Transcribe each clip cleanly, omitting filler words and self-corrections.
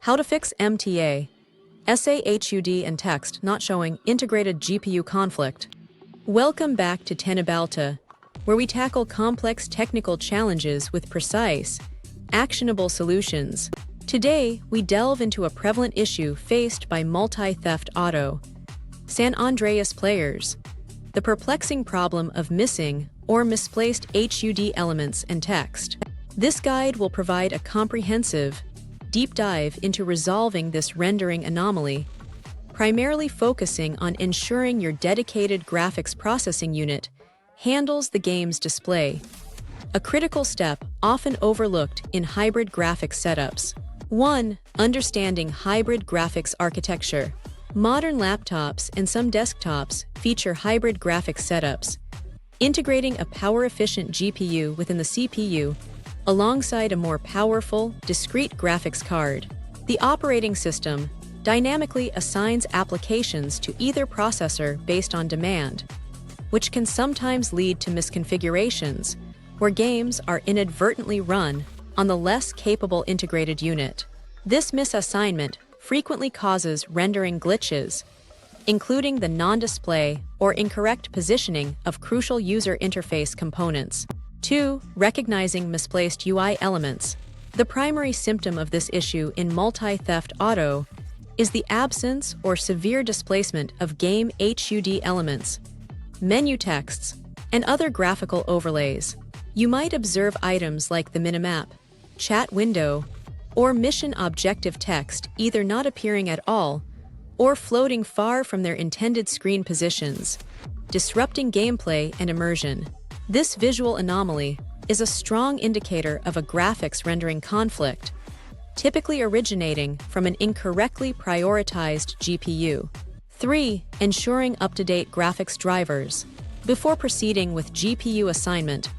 How to fix MTA, HUD and text not showing integrated GPU conflict. Welcome back to Tenabalta, where we tackle complex technical challenges with precise, actionable solutions. Today, we delve into a prevalent issue faced by multi-theft auto San Andreas players, the perplexing problem of missing or misplaced HUD elements and text. This guide will provide a comprehensive, deep dive into resolving this rendering anomaly, primarily focusing on ensuring your dedicated graphics processing unit handles the game's display, a critical step often overlooked in hybrid graphics setups. 1. Understanding hybrid graphics architecture. Modern laptops and some desktops feature hybrid graphics setups, integrating a power-efficient GPU within the CPU alongside a more powerful, discrete graphics card. The operating system dynamically assigns applications to either processor based on demand, which can sometimes lead to misconfigurations where games are inadvertently run on the less capable integrated unit. This misassignment frequently causes rendering glitches, including the non-display or incorrect positioning of crucial user interface components. 2. Recognizing misplaced UI elements. The primary symptom of this issue in multi-theft auto is the absence or severe displacement of game HUD elements, menu texts, and other graphical overlays. You might observe items like the minimap, chat window, or mission objective text either not appearing at all or floating far from their intended screen positions, disrupting gameplay and immersion. This visual anomaly is a strong indicator of a graphics rendering conflict, typically originating from an incorrectly prioritized GPU. 3. Ensuring up-to-date graphics drivers. Before proceeding with GPU assignment,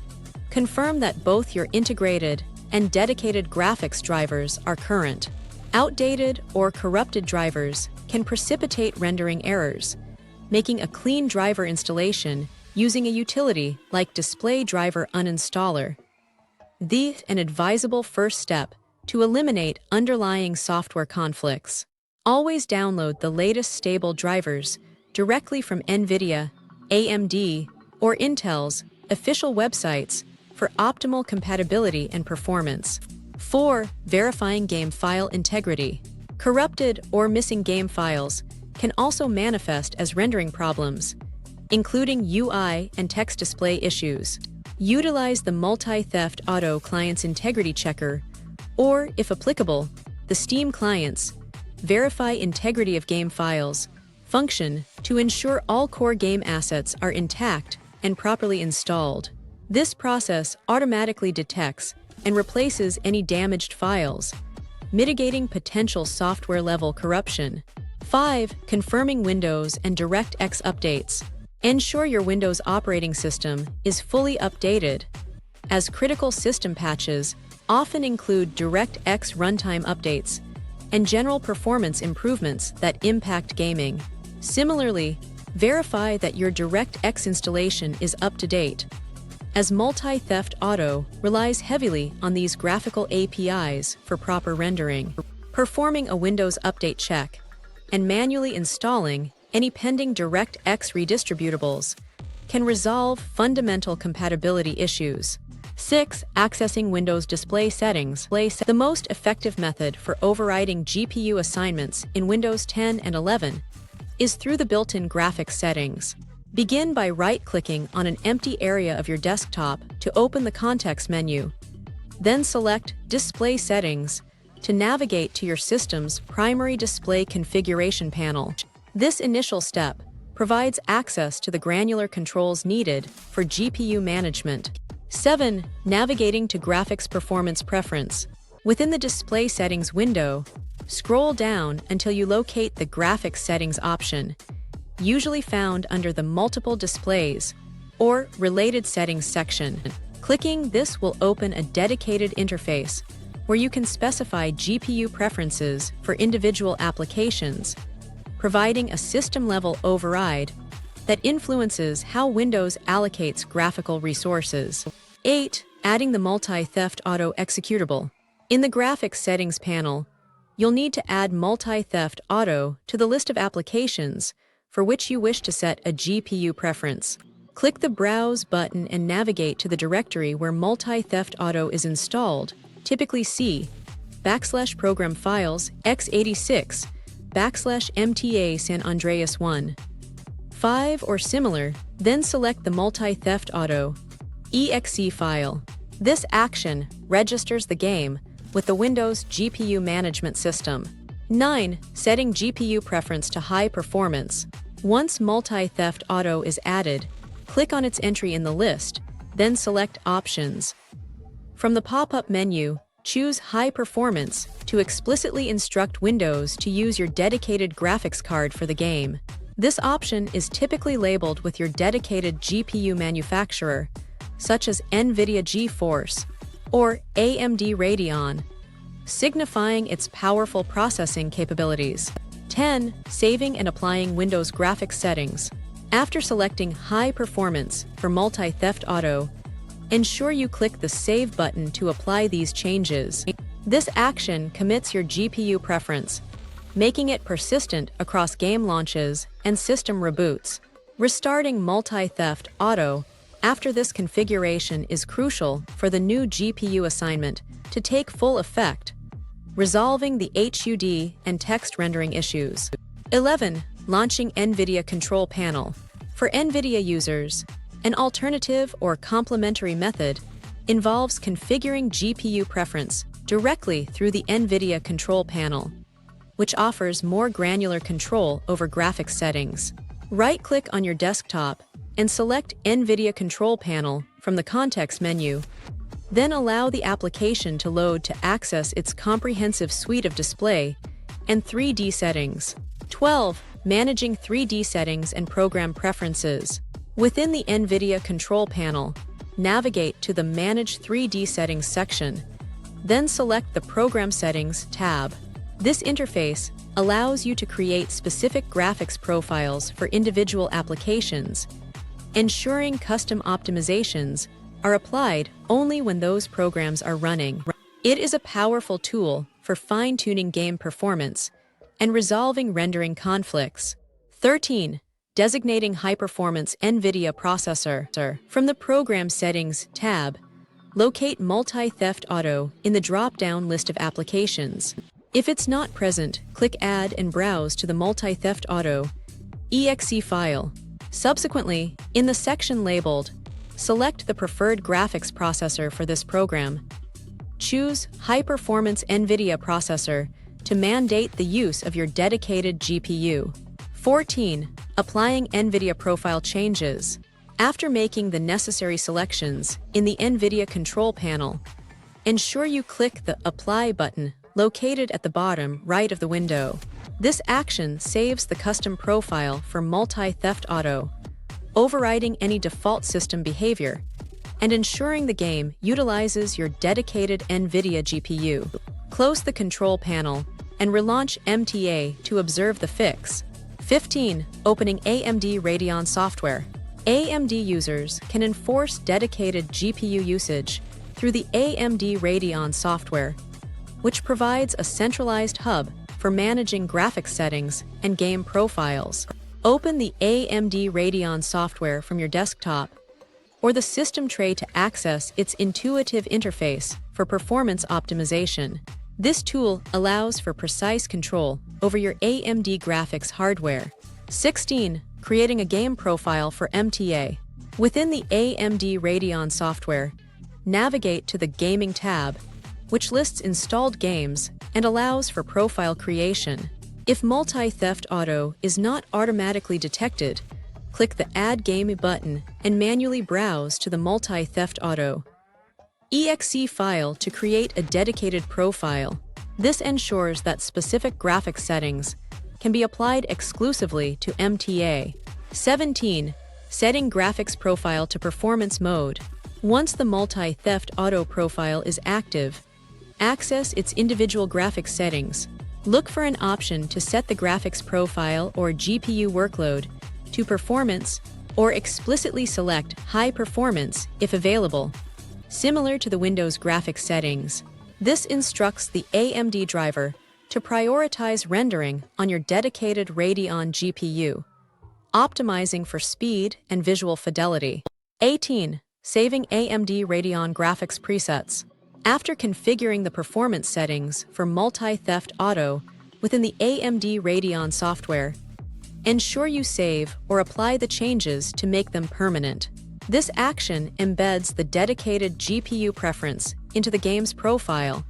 confirm that both your integrated and dedicated graphics drivers are current. Outdated or corrupted drivers can precipitate rendering errors, making a clean driver installation using a utility like Display Driver Uninstaller an advisable first step to eliminate underlying software conflicts. Always download the latest stable drivers directly from NVIDIA, AMD, or Intel's official websites for optimal compatibility and performance. 4. Verifying game file integrity. Corrupted or missing game files can also manifest as rendering problems, including UI and text display issues. Utilize the multi-theft auto client's integrity checker, or, if applicable, the Steam client's Verify Integrity of Game Files function to ensure all core game assets are intact and properly installed. This process automatically detects and replaces any damaged files, mitigating potential software-level corruption. 5. Confirming Windows and DirectX updates. Ensure your Windows operating system is fully updated, as critical system patches often include DirectX runtime updates and general performance improvements that impact gaming. Similarly, verify that your DirectX installation is up to date, as multi-theft auto relies heavily on these graphical APIs for proper rendering. Performing a Windows update check and manually installing any pending DirectX redistributables can resolve fundamental compatibility issues. 6. Accessing Windows display settings. The most effective method for overriding GPU assignments in Windows 10 and 11 is through the built-in graphics settings. Begin by right-clicking on an empty area of your desktop to open the context menu. Then select Display Settings to navigate to your system's primary display configuration panel. This initial step provides access to the granular controls needed for GPU management. 7. Navigating to Graphics Performance Preference. Within the Display Settings window, scroll down until you locate the Graphics Settings option, usually found under the Multiple Displays or Related Settings section. Clicking this will open a dedicated interface where you can specify GPU preferences for individual applications, providing a system-level override that influences how Windows allocates graphical resources. 8. Adding the multi-theft auto executable. In the Graphics Settings panel, you'll need to add Multi-Theft Auto to the list of applications for which you wish to set a GPU preference. Click the Browse button and navigate to the directory where Multi-Theft Auto is installed, typically C /program files x86 /MTA San Andreas 1. 5 or similar, then select the Multi-Theft Auto exe file. This action registers the game with the Windows GPU management system. 9. Setting GPU preference to high performance. Once Multi-Theft Auto is added, click on its entry in the list, then select Options. From the pop-up menu, choose High Performance to explicitly instruct Windows to use your dedicated graphics card for the game. This option is typically labeled with your dedicated GPU manufacturer, such as NVIDIA GeForce or AMD Radeon, signifying its powerful processing capabilities. 10. Saving and applying Windows graphics settings. After selecting High Performance for Multi-Theft Auto, ensure you click the Save button to apply these changes. This action commits your GPU preference, making it persistent across game launches and system reboots. Restarting Multi-Theft Auto after this configuration is crucial for the new GPU assignment to take full effect, resolving the HUD and text rendering issues. 11. Launching NVIDIA Control Panel. For NVIDIA users, an alternative or complementary method involves configuring GPU preference directly through the NVIDIA Control Panel, which offers more granular control over graphics settings. Right-click on your desktop and select NVIDIA Control Panel from the context menu. Then allow the application to load to access its comprehensive suite of display and 3D settings. 12. Managing 3D settings and program preferences. Within the NVIDIA Control Panel, navigate to the Manage 3D Settings section, then select the Program Settings tab. This interface allows you to create specific graphics profiles for individual applications, ensuring custom optimizations are applied only when those programs are running. It is a powerful tool for fine-tuning game performance and resolving rendering conflicts. 13. Designating high-performance NVIDIA processor. From the Program Settings tab, locate Multi-Theft Auto in the drop-down list of applications. If it's not present, click Add and browse to the Multi-Theft Auto exe file. Subsequently, in the section labeled, select the preferred graphics processor for this program. Choose High-Performance NVIDIA Processor to mandate the use of your dedicated GPU. 14. Applying NVIDIA profile changes. After making the necessary selections in the NVIDIA Control Panel, ensure you click the Apply button located at the bottom right of the window. This action saves the custom profile for Multi-Theft Auto, overriding any default system behavior and ensuring the game utilizes your dedicated NVIDIA GPU. Close the control panel and relaunch MTA to observe the fix. 15. Opening AMD Radeon software. AMD users can enforce dedicated GPU usage through the AMD Radeon software, which provides a centralized hub for managing graphics settings and game profiles. Open the AMD Radeon software from your desktop or the system tray to access its intuitive interface for performance optimization. This tool allows for precise control over your AMD graphics hardware. 16. Creating a game profile for MTA. Within the AMD Radeon software, navigate to the Gaming tab, which lists installed games and allows for profile creation. If Multi-Theft Auto is not automatically detected, click the Add Game button and manually browse to the Multi-Theft Auto exe file to create a dedicated profile. This ensures that specific graphics settings can be applied exclusively to MTA. 17. Setting graphics profile to performance mode. Once the Multi-Theft Auto profile is active, access its individual graphics settings. Look for an option to set the graphics profile or GPU workload to performance or explicitly select high performance if available. Similar to the Windows graphics settings, this instructs the AMD driver to prioritize rendering on your dedicated Radeon GPU, optimizing for speed and visual fidelity. 18. Saving AMD Radeon graphics presets. After configuring the performance settings for multi-theft auto within the AMD Radeon software, ensure you save or apply the changes to make them permanent. This action embeds the dedicated GPU preference into the game's profile,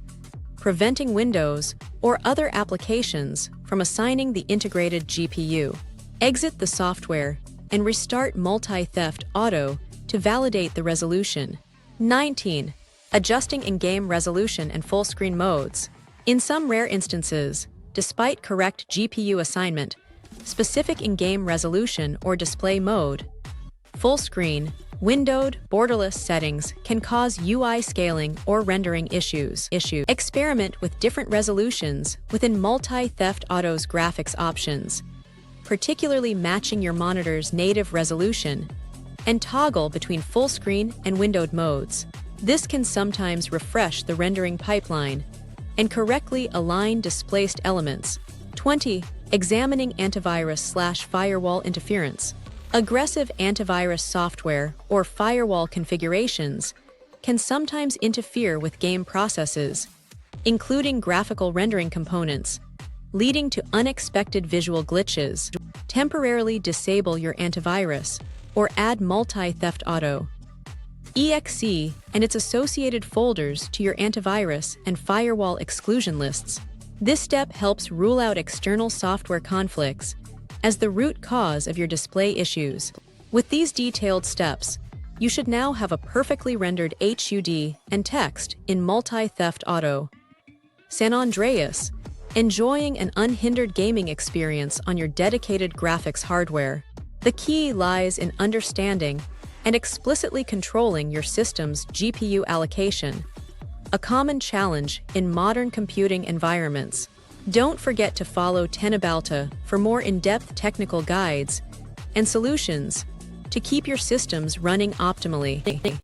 preventing Windows or other applications from assigning the integrated GPU. Exit the software and restart multi-theft auto to validate the resolution. 19. Adjusting in-game resolution and full-screen modes. In some rare instances, despite correct GPU assignment, specific in-game resolution or display mode, full-screen, windowed, borderless settings can cause UI scaling or rendering issues. Experiment with different resolutions within multi-theft auto's graphics options, particularly matching your monitor's native resolution, and toggle between full-screen and windowed modes. This can sometimes refresh the rendering pipeline and correctly align displaced elements. 20. Examining antivirus/firewall interference. Aggressive antivirus software or firewall configurations can sometimes interfere with game processes, including graphical rendering components, leading to unexpected visual glitches. Temporarily disable your antivirus or add multi-theft auto exe and its associated folders to your antivirus and firewall exclusion lists. This step helps rule out external software conflicts as the root cause of your display issues. With these detailed steps, you should now have a perfectly rendered HUD and text in multi-theft auto. San Andreas, enjoying an unhindered gaming experience on your dedicated graphics hardware. The key lies in understanding and explicitly controlling your system's GPU allocation, a common challenge in modern computing environments. Don't forget to follow Tenabalta for more in-depth technical guides and solutions to keep your systems running optimally.